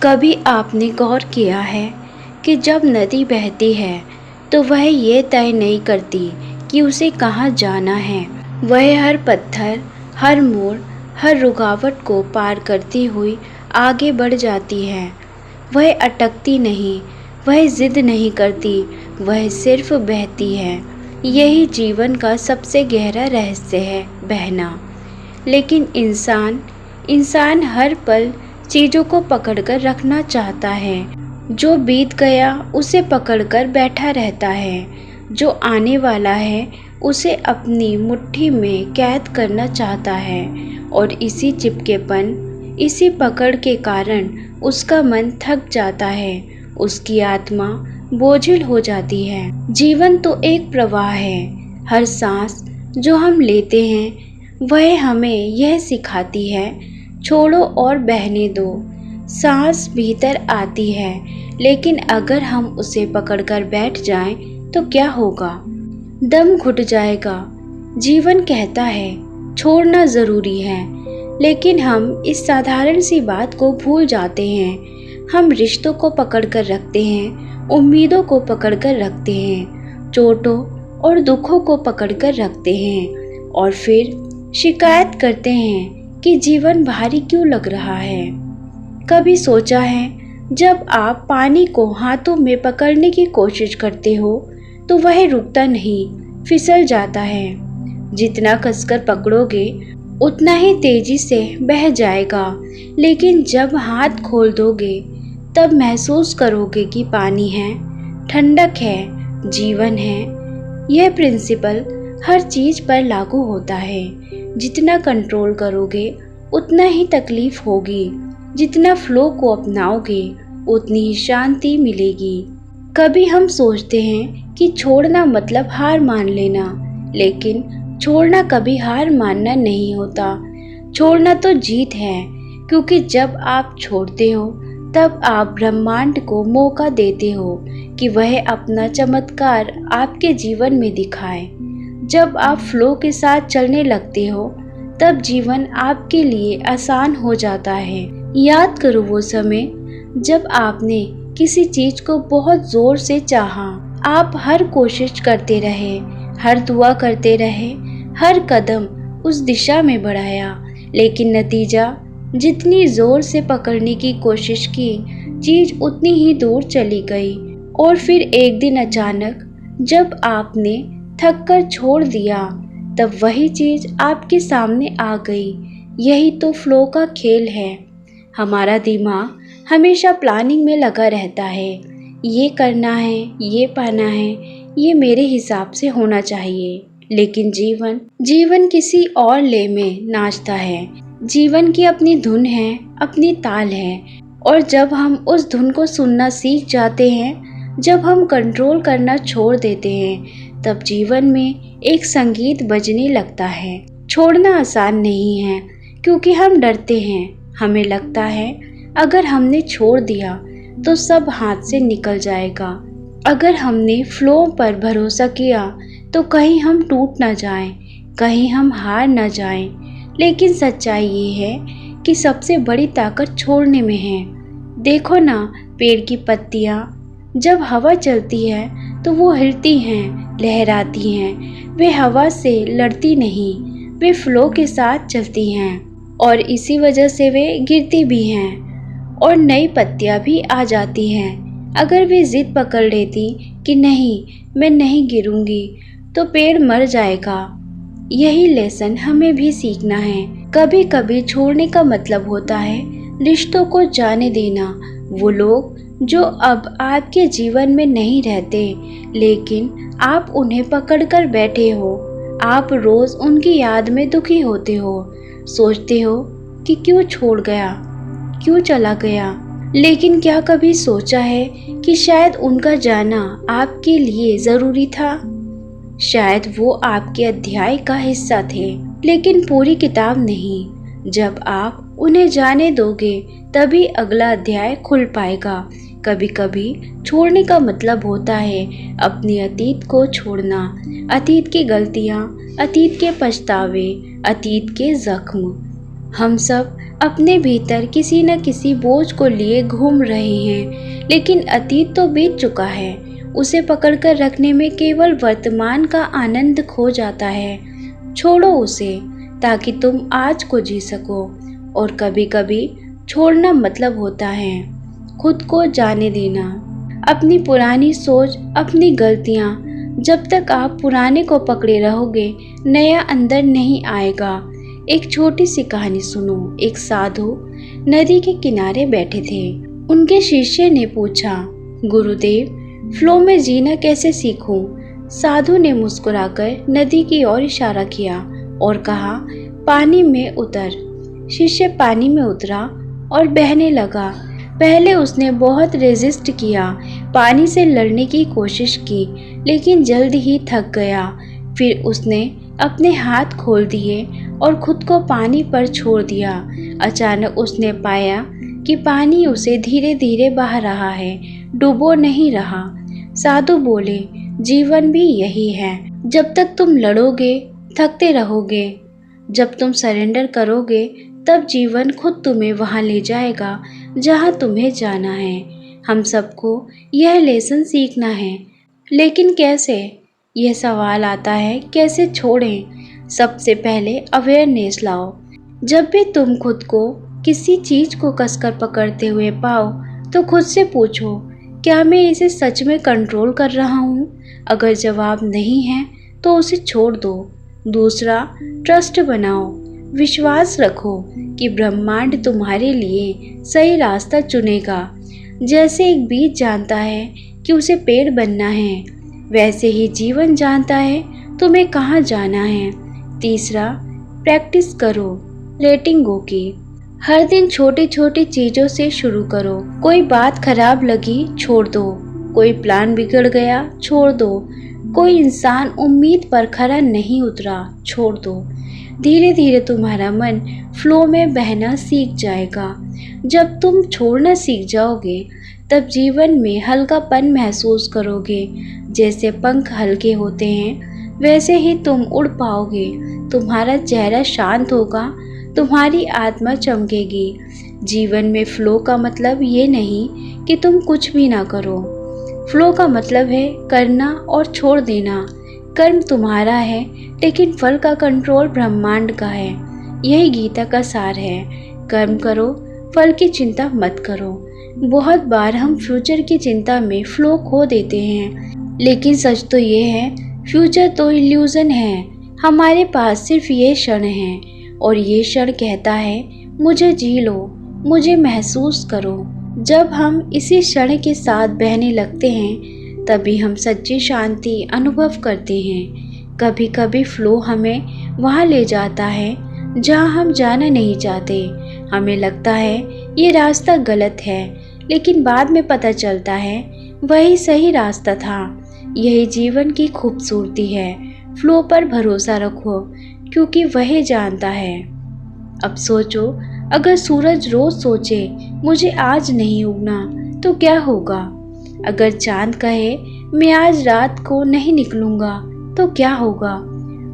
कभी आपने गौर किया है कि जब नदी बहती है तो वह ये तय नहीं करती कि उसे कहाँ जाना है। वह हर पत्थर, हर मोड़, हर रुकावट को पार करती हुई आगे बढ़ जाती है। वह अटकती नहीं, वह जिद नहीं करती, वह सिर्फ बहती है। यही जीवन का सबसे गहरा रहस्य है, बहना। लेकिन इंसान हर पल चीज़ों को पकड़कर रखना चाहता है। जो बीत गया उसे पकड़कर बैठा रहता है, जो आने वाला है उसे अपनी मुट्ठी में कैद करना चाहता है। और इसी चिपकेपन, इसी पकड़ के कारण उसका मन थक जाता है, उसकी आत्मा बोझिल हो जाती है। जीवन तो एक प्रवाह है। हर सांस जो हम लेते हैं वह हमें यह सिखाती है, छोड़ो और बहने दो। सांस भीतर आती है, लेकिन अगर हम उसे पकड़कर बैठ जाएं तो क्या होगा? दम घुट जाएगा। जीवन कहता है छोड़ना ज़रूरी है, लेकिन हम इस साधारण सी बात को भूल जाते हैं। हम रिश्तों को पकड़कर रखते हैं, उम्मीदों को पकड़कर रखते हैं, चोटों और दुखों को पकड़कर रखते हैं और फिर शिकायत करते हैं कि जीवन भारी क्यों लग रहा है। कभी सोचा है, जब आप पानी को हाथों में पकड़ने की कोशिश करते हो तो वह रुकता नहीं, फिसल जाता है। जितना कसकर पकड़ोगे उतना ही तेजी से बह जाएगा। लेकिन जब हाथ खोल दोगे तब महसूस करोगे कि पानी है, ठंडक है, जीवन है। यह प्रिंसिपल हर चीज़ पर लागू होता है। जितना कंट्रोल करोगे उतना ही तकलीफ होगी, जितना फ्लो को अपनाओगे उतनी ही शांति मिलेगी। कभी हम सोचते हैं कि छोड़ना मतलब हार मान लेना, लेकिन छोड़ना कभी हार मानना नहीं होता। छोड़ना तो जीत है, क्योंकि जब आप छोड़ते हो तब आप ब्रह्मांड को मौका देते हो कि वह अपना चमत्कार आपके जीवन में दिखाए। जब आप फ्लो के साथ चलने लगते हो तब जीवन आपके लिए आसान हो जाता है। याद करो वो समय जब आपने किसी चीज को बहुत जोर से चाहा। आप हर कोशिश करते रहे, हर दुआ करते रहे, हर कदम उस दिशा में बढ़ाया, लेकिन नतीजा, जितनी जोर से पकड़ने की कोशिश की, चीज उतनी ही दूर चली गई। और फिर एक दिन अचानक जब आपने थक कर छोड़ दिया, तब वही चीज आपके सामने आ गई। यही तो फ्लो का खेल है। हमारा दिमाग हमेशा प्लानिंग में लगा रहता है। ये करना है, ये पाना है, ये मेरे हिसाब से होना चाहिए। लेकिन जीवन किसी और ले में नाचता है। जीवन की अपनी धुन है, अपनी ताल है। और जब हम उस धुन को सुनना सीख जाते हैं, जब हम कंट्रोल करना छोड़ देते हैं, तब जीवन में एक संगीत बजने लगता है। छोड़ना आसान नहीं है, क्योंकि हम डरते हैं। हमें लगता है अगर हमने छोड़ दिया तो सब हाथ से निकल जाएगा। अगर हमने फ्लो पर भरोसा किया तो कहीं हम टूट ना जाएं, कहीं हम हार ना जाएं। लेकिन सच्चाई ये है कि सबसे बड़ी ताकत छोड़ने में है। देखो ना, पेड़ की पत्तियां जब हवा चलती है तो वो हिलती हैं, लहराती हैं। वे हवा से लड़ती नहीं, वे फ्लो के साथ चलती हैं, और इसी वजह से वे गिरती भी हैं और नई पत्तियां भी आ जाती हैं। अगर वे जिद पकड़ लेती कि नहीं, मैं नहीं गिरूंगी, तो पेड़ मर जाएगा। यही लेसन हमें भी सीखना है। कभी कभी छोड़ने का मतलब होता है रिश्तों को जाने देना। वो लोग जो अब आपके जीवन में नहीं रहते, लेकिन आप उन्हें पकड़कर बैठे हो। आप रोज उनकी याद में दुखी होते हो, सोचते हो कि क्यों छोड़ गया, क्यों चला गया। लेकिन क्या कभी सोचा है कि शायद उनका जाना आपके लिए जरूरी था? शायद वो आपके अध्याय का हिस्सा थे, लेकिन पूरी किताब नहीं। जब आप उन्हें जाने दोगे तभी अगला अध्याय खुल पाएगा। कभी कभी छोड़ने का मतलब होता है अपने अतीत को छोड़ना। अतीत की गलतियाँ, अतीत के पछतावे, अतीत के जख्म। हम सब अपने भीतर किसी न किसी बोझ को लिए घूम रहे हैं, लेकिन अतीत तो बीत चुका है। उसे पकड़कर रखने में केवल वर्तमान का आनंद खो जाता है। छोड़ो उसे ताकि तुम आज को जी सको। और कभी कभी छोड़ना मतलब होता है खुद को जाने देना, अपनी पुरानी सोच, अपनी गलतियाँ। जब तक आप पुराने को पकड़े रहोगे, नया अंदर नहीं आएगा। एक छोटी सी कहानी सुनो। एक साधु नदी के किनारे बैठे थे। उनके शिष्य ने पूछा, गुरुदेव, फ्लो में जीना कैसे सीखूं? साधु ने मुस्कुराकर नदी की ओर इशारा किया और कहा, पानी में उतर। शिष्य पानी में उतरा और बहने लगा। पहले उसने बहुत रेजिस्ट किया, पानी से लड़ने की कोशिश की, लेकिन जल्द ही थक गया। फिर उसने अपने हाथ खोल दिए और खुद को पानी पर छोड़ दिया। अचानक उसने पाया कि पानी उसे धीरे धीरे बहा रहा है, डूबो नहीं रहा। साधु बोले, जीवन भी यही है। जब तक तुम लड़ोगे, थकते रहोगे। जब तुम सरेंडर करोगे, तब जीवन खुद तुम्हें वहां ले जाएगा जहां तुम्हें जाना है। हम सबको यह लेसन सीखना है, लेकिन कैसे? यह सवाल आता है, कैसे छोड़ें? सबसे पहले अवेयरनेस लाओ। जब भी तुम खुद को किसी चीज को कसकर पकड़ते हुए पाओ, तो खुद से पूछो, क्या मैं इसे सच में कंट्रोल कर रहा हूँ? अगर जवाब नहीं है तो उसे छोड़ दो। दूसरा, ट्रस्ट बनाओ। विश्वास रखो कि ब्रह्मांड तुम्हारे लिए सही रास्ता चुनेगा। जैसे एक बीज जानता है कि उसे पेड़ बनना है, वैसे ही जीवन जानता है तुम्हें कहाँ जाना है। तीसरा, प्रैक्टिस करो लेटिंग गो की। हर दिन छोटी छोटी चीजों से शुरू करो। कोई बात खराब लगी, छोड़ दो। कोई प्लान बिगड़ गया, छोड़ दो। कोई इंसान उम्मीद पर खरा नहीं उतरा, छोड़ दो। धीरे धीरे तुम्हारा मन फ्लो में बहना सीख जाएगा। जब तुम छोड़ना सीख जाओगे, तब जीवन में हल्कापन महसूस करोगे। जैसे पंख हल्के होते हैं, वैसे ही तुम उड़ पाओगे। तुम्हारा चेहरा शांत होगा, तुम्हारी आत्मा चमकेगी। जीवन में फ्लो का मतलब ये नहीं कि तुम कुछ भी ना करो। फ्लो का मतलब है करना और छोड़ देना। कर्म तुम्हारा है, लेकिन फल का कंट्रोल ब्रह्मांड का है। यही गीता का सार है। कर्म करो, फल की चिंता मत करो। बहुत बार हम फ्यूचर की चिंता में फ्लो खो देते हैं, लेकिन सच तो ये है, फ्यूचर तो इल्यूजन है। हमारे पास सिर्फ ये क्षण है, और ये क्षण कहता है, मुझे जी लो, मुझे महसूस करो। जब हम इसी क्षण के साथ बहने लगते हैं, तभी हम सच्ची शांति अनुभव करते हैं। कभी कभी फ्लो हमें वहाँ ले जाता है जहाँ हम जाना नहीं चाहते। हमें लगता है ये रास्ता गलत है, लेकिन बाद में पता चलता है वही सही रास्ता था। यही जीवन की खूबसूरती है। फ्लो पर भरोसा रखो, क्योंकि वही जानता है। अब सोचो, अगर सूरज रोज सोचे मुझे आज नहीं उगना, तो क्या होगा? अगर चांद कहे मैं आज रात को नहीं निकलूंगा, तो क्या होगा?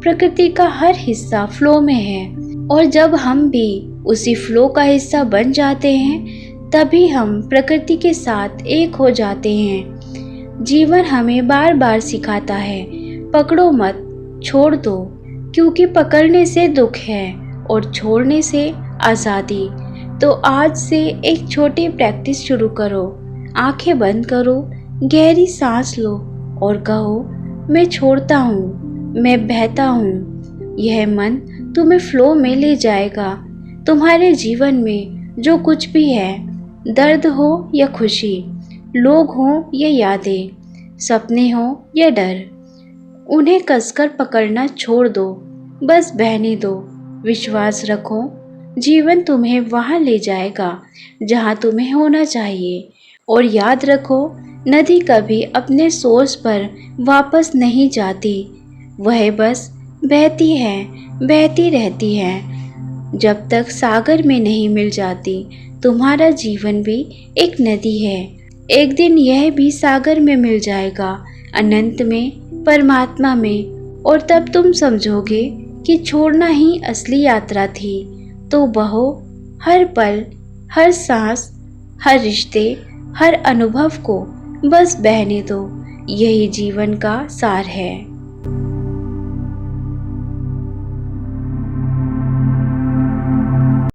प्रकृति का हर हिस्सा फ्लो में है, और जब हम भी उसी फ्लो का हिस्सा बन जाते हैं, तभी हम प्रकृति के साथ एक हो जाते हैं। जीवन हमें बार बार सिखाता है, पकड़ो मत, छोड़ दो, क्योंकि पकड़ने से दुख है और छोड़ने से आज़ादी। तो आज से एक छोटी प्रैक्टिस शुरू करो। आंखें बंद करो, गहरी सांस लो और कहो, मैं छोड़ता हूँ, मैं बहता हूँ। यह मन तुम्हें फ्लो में ले जाएगा। तुम्हारे जीवन में जो कुछ भी है, दर्द हो या खुशी, लोग हों या यादें, सपने हों या डर, उन्हें कसकर पकड़ना छोड़ दो, बस बहने दो। विश्वास रखो, जीवन तुम्हें वहाँ ले जाएगा जहाँ तुम्हें होना चाहिए। और याद रखो, नदी कभी अपने सोर्स पर वापस नहीं जाती, वह बस बहती है, बहती रहती है, जब तक सागर में नहीं मिल जाती। तुम्हारा जीवन भी एक नदी है, एक दिन यह भी सागर में मिल जाएगा, अनंत में, परमात्मा में। और तब तुम समझोगे कि छोड़ना ही असली यात्रा थी। तो बहो, हर पल, हर सांस, हर रिश्ते, हर अनुभव को बस बहने दो। यही जीवन का सार है।